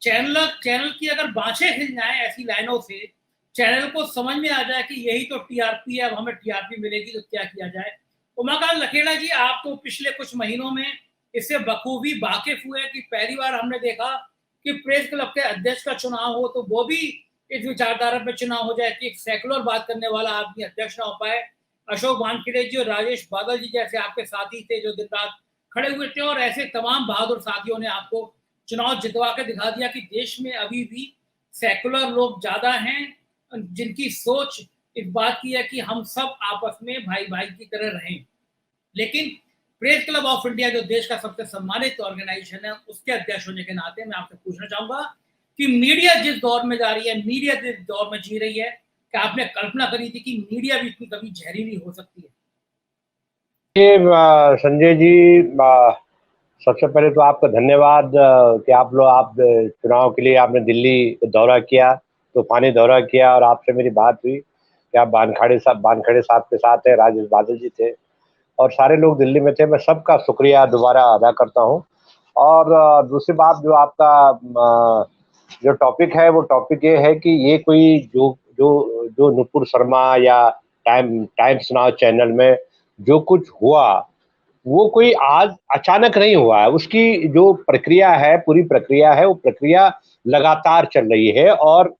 Channel channel की अगर बाँछें खिल जाएं ऐसी लाइनों से, चैनल को समझ में आ जाए कि यही तो टीआरपी है, अब हमें टीआरपी मिलेगी तो क्या किया जाए। उमाकांत लखेड़ा जी, आप तो पिछले कुछ महीनों में इससे बखूबी वाकिफ हुए कि पहली बार हमने देखा कि प्रेस क्लब के अध्यक्ष का चुनाव हो तो वो भी इस विचारधारा पे चुनाव हो जाए कि एक सेकुलर बात करने वाला आदमी अध्यक्ष ना हो पाए। अशोक वानखेड़े जी और राजेश बादल जी जैसे आपके साथी थे जो दिन रात खड़े हुए थे, और ऐसे तमाम बहादुर साथियों ने आपको चुनाव जितवा के दिखा दिया कि देश में अभी भी सेकुलर लोग ज्यादा हैं, जिनकी सोच इस बात की है कि हम सब आपस में भाई भाई की तरह रहें। लेकिन प्रेस क्लब ऑफ इंडिया जो देश का सबसे सम्मानित ऑर्गेनाइजेशन है, उसके अध्यक्ष होने के नाते मैं आपसे पूछना चाहूंगा कि मीडिया जिस दौर में जा रही है, मीडिया जिस दौर में जी रही है, क्या आपने कल्पना करी थी कि मीडिया भी इतनी कभी जहरीली हो सकती है? संजय जी, सबसे पहले तो आपका धन्यवाद कि आप चुनाव के लिए आपने दिल्ली दौरा किया, तूफानी दौरा किया, और आपसे मेरी बात हुई कि आप वानखेड़े साहब के साथ हैं, राजेश बादल जी थे और सारे लोग दिल्ली में थे। मैं सबका शुक्रिया दोबारा अदा करता हूं। और दूसरी बात, जो आपका जो टॉपिक है, वो टॉपिक ये है कि ये कोई जो जो जो नुपुर शर्मा या टाइम्स नाउ चैनल में जो कुछ हुआ, वो कोई आज अचानक नहीं हुआ है। उसकी जो प्रक्रिया है, पूरी प्रक्रिया है, वो प्रक्रिया लगातार चल रही है। और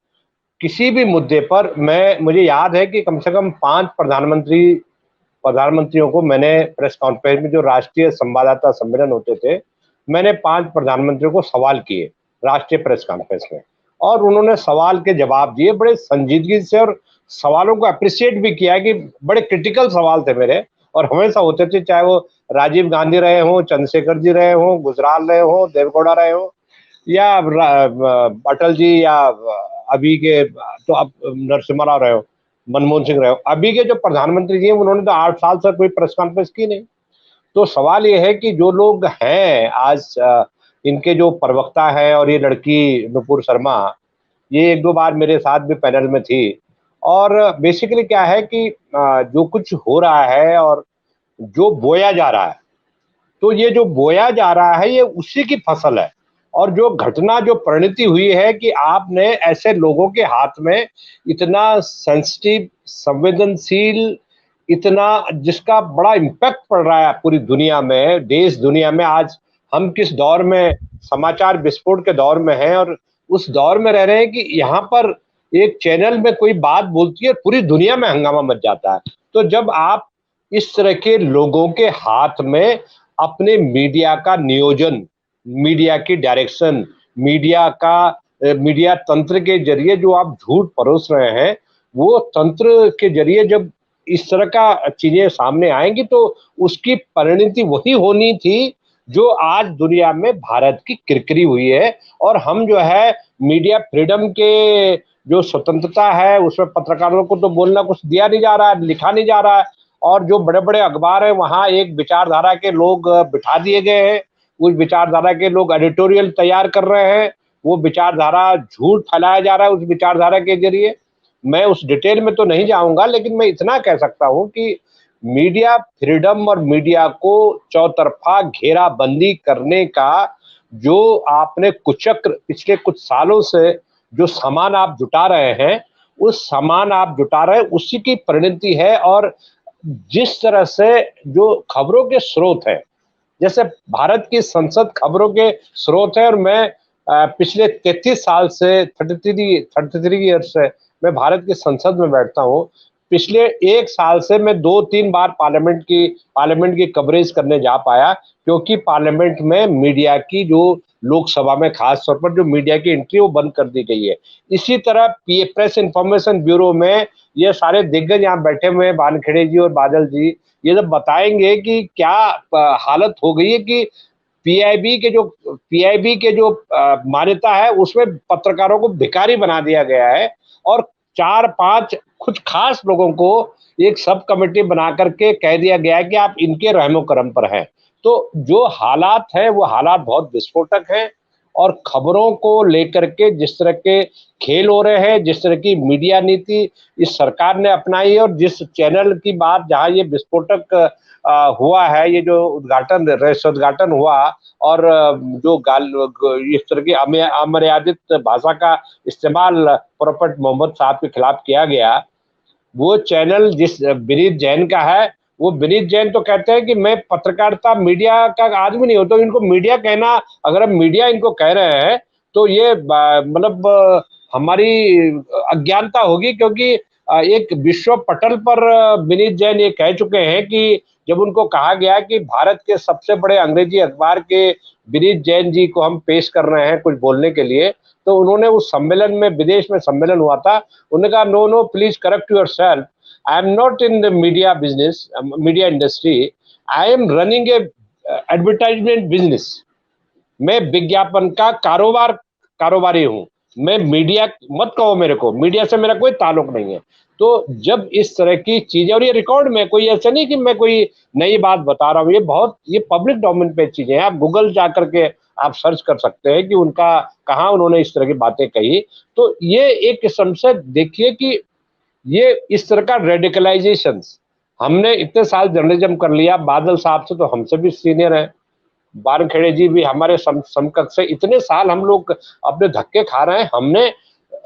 किसी भी मुद्दे पर मुझे याद है कि कम से कम 5 प्रधानमंत्रियों को मैंने प्रेस कॉन्फ्रेंस में, जो राष्ट्रीय संवाददाता सम्मेलन होते थे, मैंने 5 प्रधानमंत्रियों को सवाल किए राष्ट्रीय प्रेस कॉन्फ्रेंस में, और उन्होंने सवाल के जवाब दिए बड़े संजीदगी से, और सवालों को अप्रिशिएट भी किया कि बड़े क्रिटिकल सवाल थे मेरे, और हमेशा होते थे, चाहे वो राजीव गांधी रहे हों, चंद्रशेखर जी रहे हों, गुजराल रहे हों, देवगौड़ा रहे हों, या अटल जी, या अभी के तो अब नरसिम्हा राव रहे हो, मनमोहन सिंह रहे हो। अभी के जो प्रधानमंत्री जी हैं, उन्होंने तो 8 साल से कोई प्रेस कॉन्फ्रेंस की नहीं। तो सवाल ये है कि जो लोग हैं आज, इनके जो प्रवक्ता हैं, और ये लड़की नुपुर शर्मा, ये 1-2 बार मेरे साथ भी पैनल में थी। और बेसिकली क्या है कि जो कुछ हो रहा है और जो बोया जा रहा है, तो ये जो बोया जा रहा है, ये उसी की फसल है। और जो घटना, जो परिणति हुई है कि आपने ऐसे लोगों के हाथ में इतना सेंसिटिव, संवेदनशील, इतना जिसका बड़ा इम्पैक्ट पड़ रहा है पूरी दुनिया में, देश दुनिया में। आज हम किस दौर में, समाचार विस्फोट के दौर में हैं, और उस दौर में रह रहे हैं कि यहाँ पर एक चैनल में कोई बात बोलती है, पूरी दुनिया में हंगामा मच जाता है। तो जब आप इस तरह के लोगों के हाथ में अपने मीडिया का नियोजन, मीडिया की डायरेक्शन, मीडिया तंत्र के जरिए जो आप झूठ परोस रहे हैं, वो तंत्र के जरिए जब इस तरह का चीजें सामने आएंगी, तो उसकी परिणति वही होनी थी जो आज दुनिया में भारत की किरकिरी हुई है। और हम जो है मीडिया फ्रीडम के जो स्वतंत्रता है, उसमें पत्रकारों को तो बोलना कुछ दिया नहीं जा रहा है, लिखा नहीं जा रहा है। और जो बड़े बड़े अखबार हैं, वहां एक विचारधारा के लोग बिठा दिए गए हैं, उस विचारधारा के लोग एडिटोरियल तैयार कर रहे हैं, वो विचारधारा झूठ फैलाया जा रहा है उस विचारधारा के जरिए। मैं उस डिटेल में तो नहीं जाऊंगा, लेकिन मैं इतना कह सकता हूं कि मीडिया फ्रीडम और मीडिया को चौतरफा घेराबंदी करने का जो आपने कुचक्र पिछले कुछ सालों से जो सामान आप जुटा रहे हैं, उस सामान आप जुटा रहे हैं, उसी की परिणति है। और जिस तरह से जो खबरों के स्रोत है, जैसे भारत की संसद खबरों के स्रोत है, और मैं पिछले 33 साल से 33 ईयर से मैं भारत की संसद में बैठता हूँ। पिछले 1 साल से मैं 2-3 बार पार्लियामेंट की कवरेज करने जा पाया, क्योंकि पार्लियामेंट में मीडिया की जो लोकसभा में खास तौर पर जो मीडिया की एंट्री वो बंद कर दी गई है। इसी तरह प्रेस इंफॉर्मेशन ब्यूरो में ये सारे दिग्गज यहाँ बैठे हुए हैं, वानखेड़े जी और बादल जी, ये जब बताएंगे कि क्या हालत हो गई है कि पीआईबी के जो मान्यता है, उसमें पत्रकारों को भिखारी बना दिया गया है, और 4-5 कुछ खास लोगों को एक सब कमेटी बना करके कह दिया गया है कि आप इनके रहमो करम पर हैं। तो जो हालात है, वो हालात बहुत विस्फोटक हैं। और खबरों को लेकर के जिस तरह के खेल हो रहे हैं, जिस तरह की मीडिया नीति इस सरकार ने अपनाई है, और जिस चैनल की बात, जहां ये विस्फोटक हुआ है, ये जो उद्घाटन रहस्योद्घाटन हुआ और जो इस तरह की अमर्यादित भाषा का इस्तेमाल प्रोफेट मोहम्मद साहब के खिलाफ किया गया, वो चैनल जिस विनीत जैन का है, वो विनीत जैन तो कहते हैं कि मैं पत्रकारिता मीडिया का आदमी नहीं हूं, तो इनको मीडिया कहना, अगर हम मीडिया इनको कह रहे हैं तो ये मतलब हमारी अज्ञानता होगी, क्योंकि एक विश्व पटल पर विनीत जैन ये कह चुके हैं कि जब उनको कहा गया कि भारत के सबसे बड़े अंग्रेजी अखबार के विनीत जैन जी को हम पेश कर रहे हैं कुछ बोलने के लिए, तो उन्होंने उस सम्मेलन में, विदेश में सम्मेलन हुआ था, उन्होंने कहा no no please correct yourself, I am not in the media business, media industry, I am running a advertisement business, मैं विज्ञापन का कारोबारी हूं, मैं मीडिया मत कहो मेरे को, मीडिया से मेरा कोई ताल्लुक नहीं है। तो जब इस तरह की चीजें, और ये रिकॉर्ड में, कोई ऐसा नहीं कि मैं कोई नई बात बता रहा हूँ, ये पब्लिक डोमेन पे चीजें हैं, आप गूगल जा करके आप सर्च कर सकते हैं कि उनका कहाँ उन्होंने इस तरह की बातें कही। तो ये एक किस्म से देखिए कि ये इस तरह का रेडिकलाइजेशन, हमने इतने साल जर्नलिज्म कर लिया, बादल साहब से तो हमसे भी सीनियर है, वानखेड़े जी भी हमारे समकक्ष से, इतने साल हम लोग अपने धक्के खा रहे हैं, हमने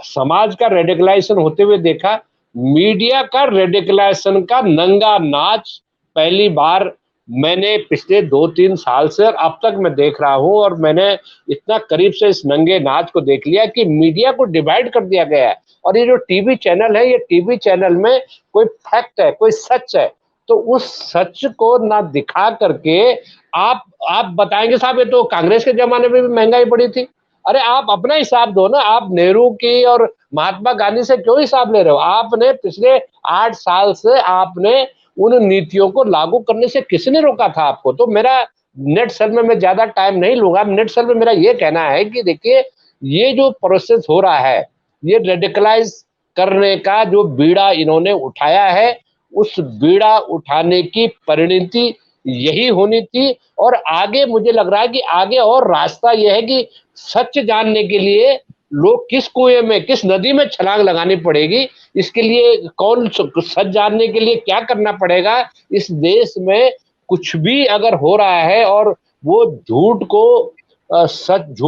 समाज का रेडिकलाइजेशन होते हुए देखा, मीडिया का रेडिकलाइजेशन का नंगा नाच पहली बार मैंने पिछले 2-3 साल से अब तक मैं देख रहा हूं, और मैंने इतना करीब से इस नंगे नाच को देख लिया कि मीडिया को डिवाइड कर दिया गया है। और ये जो टीवी चैनल है, ये टीवी चैनल में कोई फैक्ट है, कोई सच है, तो उस सच को ना दिखा करके आप बताएंगे साहब ये तो कांग्रेस के जमाने में भी महंगाई बढ़ी थी। अरे आप अपना हिसाब दो ना, आप नेहरू की और महात्मा गांधी से क्यों हिसाब ले रहे हो? आपने पिछले 8 साल से आपने उन नीतियों को लागू करने से किसने रोका था आपको? तो मेरा नेट सेल में मैं ज्यादा टाइम नहीं लूंगा, नेट सेल में मेरा ये कहना है कि देखिए, ये जो प्रोसेस हो रहा है, ये रेडिकलाइज करने का जो बीड़ा इन्होंने उठाया है, उस बीड़ा उठाने की परिणति यही होनी थी। और आगे मुझे लग रहा है कि आगे और रास्ता यह है कि सच जानने के लिए लोग किस कुएं में, किस नदी में छलांग लगानी पड़ेगी, इसके लिए कौन सच जानने के लिए क्या करना पड़ेगा। इस देश में कुछ भी अगर हो रहा है और वो झूठ को सच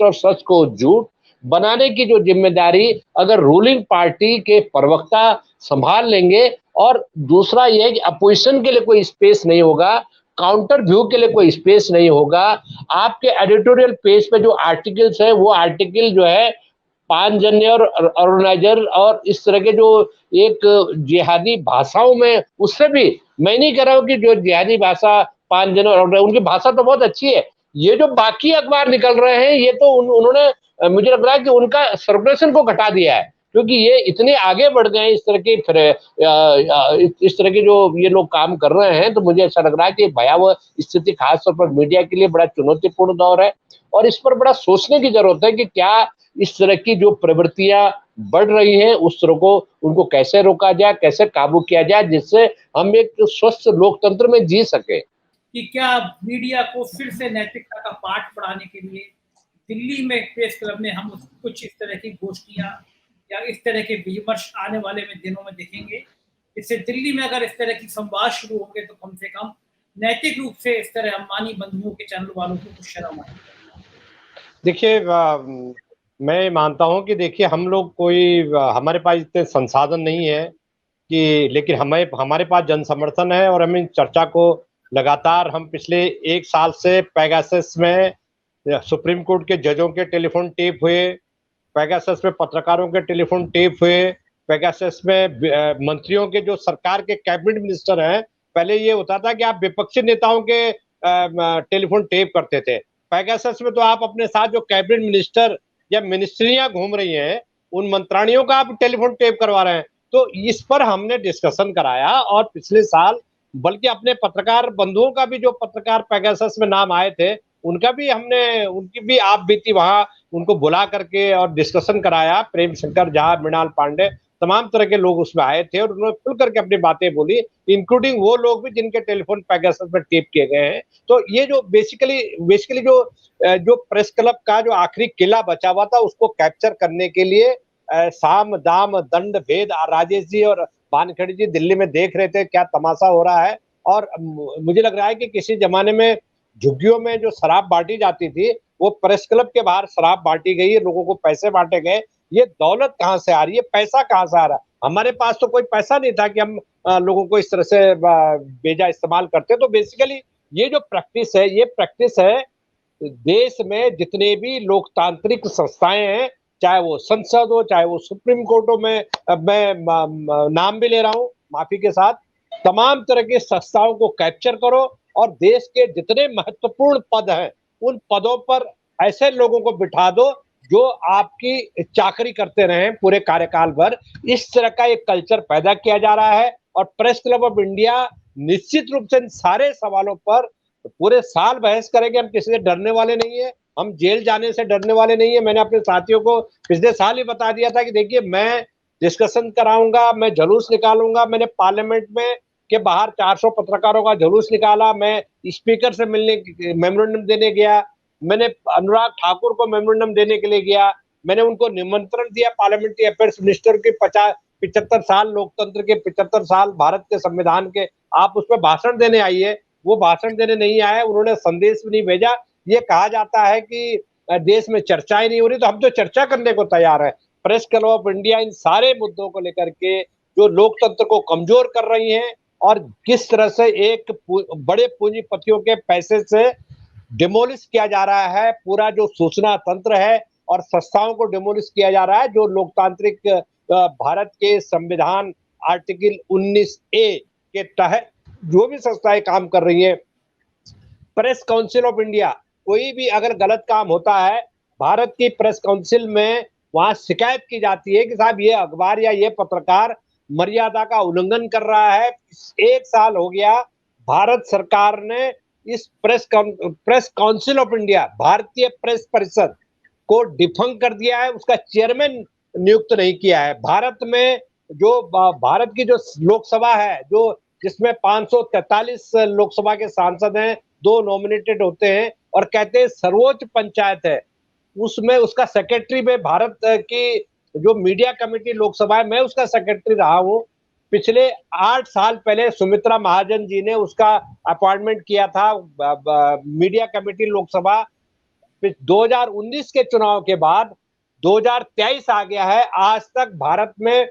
और सच को झूठ बनाने की जो जिम्मेदारी अगर रूलिंग पार्टी के प्रवक्ता संभाल लेंगे, और दूसरा यह है कि अपोजिशन के लिए कोई स्पेस नहीं होगा, काउंटर व्यू के लिए कोई स्पेस नहीं होगा। आपके एडिटोरियल पेज पे जो आर्टिकल्स है, वो आर्टिकल जो है पांचजन्य और ऑर्गेनाइजर और इस तरह के जो एक जिहादी भाषाओं में, उससे भी मैं नहीं कह रहा हूँ कि जो जिहादी भाषा पांचजन्य और उनकी भाषा तो बहुत अच्छी है, ये जो बाकी अखबार निकल रहे हैं, ये तो उन्होंने मुझे लग रहा है कि उनका सर्कुलेशन को घटा दिया है, क्योंकि ये इतने आगे बढ़ गए इस तरह के, फिर इस तरह के जो ये लोग काम कर रहे हैं। तो मुझे ऐसा लग रहा है कि भयावह स्थिति खासतौर पर मीडिया के लिए बड़ा चुनौतीपूर्ण दौर है, और इस पर बड़ा सोचने की जरूरत है कि क्या इस तरह की जो प्रवृत्तियां बढ़ रही हैं, उस तरह को उनको कैसे रोका जाए, कैसे काबू किया जाए, जिससे हम एक स्वस्थ लोकतंत्र में जी सके। कि क्या मीडिया को फिर से नैतिकता का पाठ पढ़ाने के लिए दिल्ली में प्रेस क्लब में हम कुछ इस तरह की गोष्ठियां या इस तरह के विमर्श आने वाले में दिनों में देखेंगे? इससे दिल्ली में अगर इस तरह की संवाद शुरू होंगे तो कम से कम नैतिक रूप से इस तरह अंबानी बंधुओं के चैनल वालों को कुछ शर्म आएगी। देखिए, मैं मानता हूं कि देखिए, हम लोग कोई, हमारे पास इतने संसाधन नहीं है कि, लेकिन हमारे पास जन समर्थन है, और हम इन चर्चा को लगातार, हम पिछले 1 साल से पेगासस में सुप्रीम कोर्ट के जजों के टेलीफोन टेप हुए, पेगासस में पत्रकारों के टेलीफोन टेप हुए, पेगासस में मंत्रियों के, जो सरकार के कैबिनेट मिनिस्टर हैं, पहले ये होता था कि आप विपक्षी नेताओं के टेलीफोन टेप करते थे, पेगासस में तो आप अपने साथ जो कैबिनेट मिनिस्टर या मिनिस्ट्रियां घूम रही हैं, उन मंत्राणियों का आप टेलीफोन टेप करवा रहे हैं। तो इस पर हमने डिस्कशन कराया, और पिछले साल बल्कि अपने पत्रकार बंधुओं का भी, जो पत्रकार पेगासस में नाम आए थे, उनका भी हमने, उनकी भी आप बीती वहां उनको बुला करके और डिस्कशन कराया। प्रेम शंकर झा, मृणाल पांडे, तमाम तरह के लोग उसमें आए थे, और उन्होंने खुल करके अपनी बातें बोली, इंक्लूडिंग वो लोग भी जिनके टेलीफोन पेगासस में टेप किए गए हैं। तो ये जो बेसिकली जो प्रेस क्लब का जो आखिरी किला बचा हुआ था, उसको कैप्चर करने के लिए साम दाम दंड भेद, राजेश जी और वानखेड़े जी दिल्ली में देख रहे थे क्या तमाशा हो रहा है, और मुझे लग रहा है कि किसी जमाने में झुग्गियों में जो शराब बांटी जाती थी, वो प्रेस क्लब के बाहर शराब बांटी गई, लोगों को पैसे बांटे गए। ये दौलत कहाँ से आ रही है, पैसा कहाँ से आ रहा है? हमारे पास तो कोई पैसा नहीं था कि हम लोगों को इस तरह से बेजा इस्तेमाल करते। तो बेसिकली ये जो प्रैक्टिस है, ये प्रैक्टिस है देश में जितने भी लोकतांत्रिक संस्थाएं हैं, चाहे वो संसद हो, चाहे वो सुप्रीम कोर्ट हो, मैं नाम भी ले रहा हूँ माफी के साथ, तमाम तरह की संस्थाओं को कैप्चर करो और देश के जितने महत्वपूर्ण पद हैं, उन पदों पर ऐसे लोगों को बिठा दो जो आपकी चाकरी करते रहे पूरे कार्यकाल भर। इस तरह का एक कल्चर पैदा किया जा रहा है और प्रेस क्लब ऑफ इंडिया निश्चित रूप से इन सारे सवालों पर पूरे साल बहस करेंगे। हम किसी से डरने वाले नहीं है, हम जेल जाने से डरने वाले नहीं है। मैंने अपने साथियों को पिछले साल ही बता दिया था कि देखिए मैं डिस्कशन कराऊंगा, मैं जुलूस निकालूंगा। मैंने पार्लियामेंट में के बाहर 400 पत्रकारों का जुलूस निकाला, मैं स्पीकर से मिलने मेमोरेंडम देने गया, मैंने अनुराग ठाकुर को मेमोरेंडम देने के लिए गया, मैंने उनको निमंत्रण दिया पार्लियामेंट्री अफेयर्स मिनिस्टर के 75 साल लोकतंत्र के, 75 साल भारत के संविधान के, आप उसमें भाषण देने आइए। वो भाषण देने नहीं आए, उन्होंने संदेश भी नहीं भेजा। ये कहा जाता है कि देश में चर्चाएं नहीं हो रही, तो हम तो चर्चा करने को तैयार है। Press club of India in सारे मुद्दों को लेकर के जो लोकतंत्र को कमजोर कर रही हैं और किस तरह से एक बड़े पूंजीपतियों के पैसे से डिमोलिश किया जा रहा है पूरा जो सूचना तंत्र है और संस्थाओं को डिमोलिश किया जा रहा है जो लोकतांत्रिक भारत के संविधान आर्टिकल 19A के तहत जो भी संस्थाएं काम कर रही हैं। प्रेस काउंसिल ऑफ इंडिया, कोई भी अगर गलत काम होता है भारत की प्रेस काउंसिल में वहां शिकायत की जाती है कि साहब ये अखबार या ये पत्रकार मर्यादा का उल्लंघन कर रहा है। 1 साल हो गया भारत सरकार ने इस प्रेस काउंसिल ऑफ इंडिया, भारतीय प्रेस परिषद को डिफंक कर दिया है, उसका चेयरमैन नियुक्त नहीं किया है। भारत में जो भारत की जो लोकसभा है, जो जिसमें 543 लोकसभा के सांसद हैं, 2 नॉमिनेटेड होते हैं और कहते हैं सर्वोच्च पंचायत है, उसमें उसका सेक्रेटरी में भारत की जो मीडिया कमेटी लोकसभा है, मैं उसका सेक्रेटरी रहा हूं। पिछले 8 साल पहले सुमित्रा महाजन जी ने उसका अपॉइंटमेंट किया था मीडिया कमेटी लोकसभा। 2019 के चुनाव के बाद 2023 आ गया है, आज तक भारत में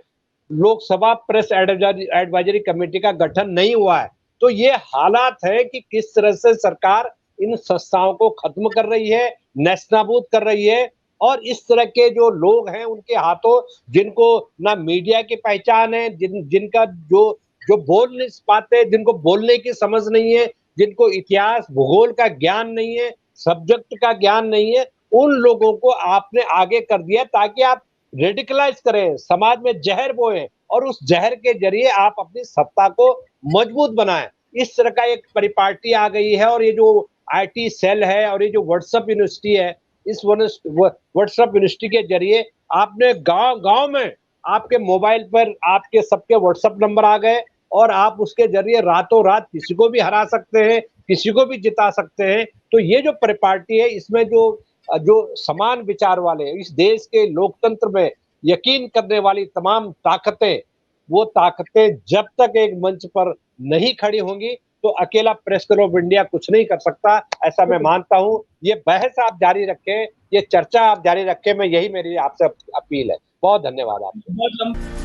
लोकसभा प्रेस एडवाइजरी कमेटी का गठन नहीं हुआ है। तो ये हालात है कि किस तरह से सरकार इन संस्थाओं को खत्म कर रही है, नेस्तनाबूद कर रही है और इस तरह के जो लोग हैं उनके हाथों, जिनको ना मीडिया की पहचान है, जिनका जो बोल नहीं पाते, जिनको बोलने की समझ नहीं है, जिनको इतिहास भूगोल का ज्ञान नहीं है, सब्जेक्ट का ज्ञान नहीं है, उन लोगों को आपने आगे कर दिया ताकि आप रेडिकलाइज करें, समाज में जहर बोएं और उस जहर के जरिए आप अपनी सत्ता को मजबूत बनाएं। इस तरह का एक परिपाटी आ गई है और ये जो आईटी सेल है और ये जो व्हाट्सएप यूनिवर्सिटी है, इस व्हाट्सएप यूनिवर्सिटी के जरिए आपने गांव-गांव में आपके मोबाइल पर आपके सबके व्हाट्सएप नंबर आ गए और आप उसके जरिए रातों रात किसी को भी हरा सकते हैं, किसी को भी जिता सकते हैं। तो ये जो परिपाटी है, इसमें जो समान विचार वाले इस देश के लोकतंत्र में यकीन करने वाली तमाम ताकतें, वो ताकतें जब तक एक मंच पर नहीं खड़ी होंगी तो अकेला प्रेस क्लब ऑफ इंडिया कुछ नहीं कर सकता, ऐसा मैं मानता हूं। ये बहस आप जारी रखें, ये चर्चा आप जारी रखें, मैं यही मेरी आपसे अपील है। बहुत धन्यवाद आपको।